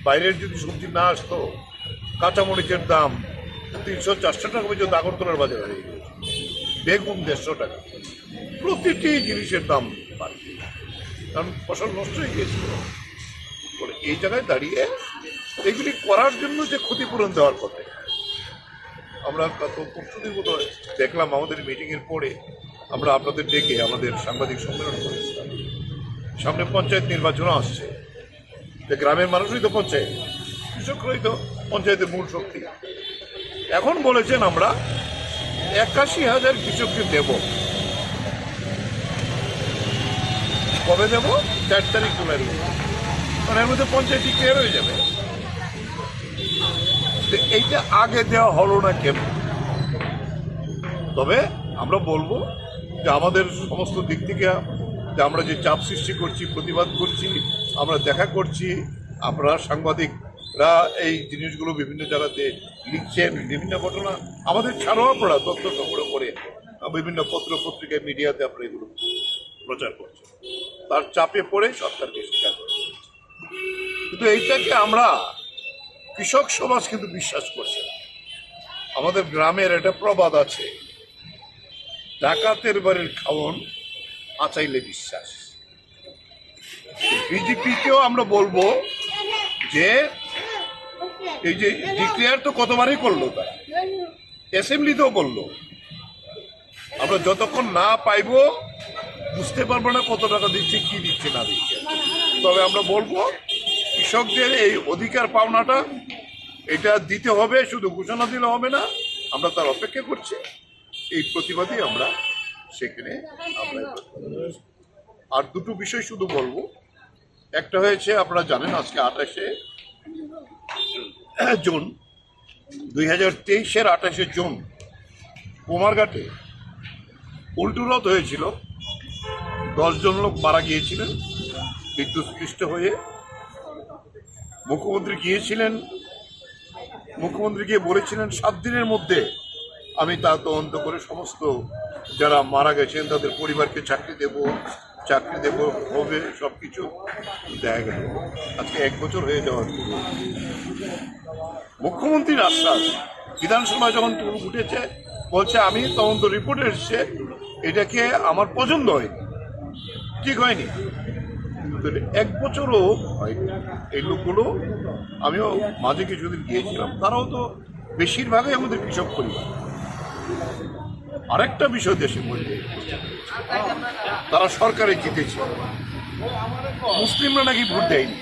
বাইরের যদি সবজি না আসতো, কাঁচামরিচের দাম 300-400 টাকা পর্যন্ত আগরতলার বাজারে হয়ে গেছে, বেগুন 150 টাকা, প্রতিটি জিনিসের দাম বাড়ছে, কারণ ফসল নষ্ট হয়ে গিয়েছিল। এই জায়গায় দাঁড়িয়ে এগুলি করার জন্য যে ক্ষতিপূরণ দেওয়ার কথা, আমরা গত পরশুদিন মতো দেখলাম আমাদের মিটিংয়ের পরে আমরা আপনাদের ডেকে আমাদের সাংবাদিক সম্মেলন করেছিলাম। সামনে পঞ্চায়েত নির্বাচনও আসছে, গ্রামের মানুষই তো পঞ্চায়েত, কৃষকরাই তো পঞ্চায়েতের মূল শক্তি। এখন বলেছেন আমরা 81,000 কৃষককে দেব। কবে দেব? 4 তারিখ জুলাই, মানে এর মধ্যে পঞ্চায়েত ক্লিয়ার হয়ে যাবে। এইটা আগে দেওয়া হলো না কেন? তবে আমরা বলবো যে আমাদের সমস্ত দিক থেকে যে আমরা যে চাপ সৃষ্টি করছি, প্রতিবাদ করছি, আমরা দেখা করছি, আপনারা সাংবাদিকরা এই জিনিসগুলো বিভিন্ন জায়গাতে লিখছেন, বিভিন্ন ঘটনা আমাদের ছাড়াও আপনারা তথ্য সংগ্রহ করে বিভিন্ন পত্র পত্রিকায় মিডিয়াতে আপনারা এগুলো প্রচার করছেন, তার চাপে পড়ে সরকারকে স্বীকার করছে। কিন্তু এইটাকে আমরা কৃষক সমাজ কিন্তু বিশ্বাস করছে। আমাদের গ্রামের একটা প্রবাদ আছে, ডাকাতের বাড়ির খাওন আচাইলে বিশ্বাস। বিজেপিকেও আমরা বলবো যে এই যে ডিক্লেয়ার তো কতবারই করলো, তারা অ্যাসেম্বলিতেও করলো, আমরা যতক্ষণ না পাইব বুঝতে পারবো না কত টাকা দিচ্ছে, কি দিচ্ছে না দিচ্ছে। তবে আমরা বলবো কৃষকদের এই অধিকার পাওনাটা এটা দিতে হবে, শুধু ঘোষণা দিলে হবে না, আমরা তার অপেক্ষা করছি। এই প্রতিবাদে আমরা সেখানে আর দুটো বিষয় শুধু বলবো। একটা হয়েছে, আপনারা জানেন আজকে 28শে জুন 2023-এর 28শে জুন কুমারঘাটে উল্টুরথ হয়েছিল, 10 জন লোক মারা গিয়েছিলেন বিদ্যুৎস্পৃষ্ট হয়ে। মুখ্যমন্ত্রী গিয়েছিলেন, মুখ্যমন্ত্রী গিয়ে বলেছিলেন 7 দিনের মধ্যে আমি তা তদন্ত করে সমস্ত যারা মারা গেছেন তাদের পরিবারকে চাকরি দেব হবে, সব কিছু দেখা গেল। আজকে 1 বছর হয়ে যাওয়ার পরে মুখ্যমন্ত্রীর আশ্বাস, বিধানসভায় যখন উঠেছে বলছে আমি তদন্ত রিপোর্ট এসছে, এটাকে আমার পছন্দ হয়নি, ঠিক হয়নি। 1 বছরও হয়নি। এই লোকগুলো, আমিও মাঝে কিছুদিন গিয়েছিলাম, তারাও তো বেশিরভাগই আমাদের কৃষক পরিবার। আরেকটা বিষয় দেশে বলতে, তারা সরকারে জিতেছে, মুসলিমরা নাকি ভোট দেয়নি।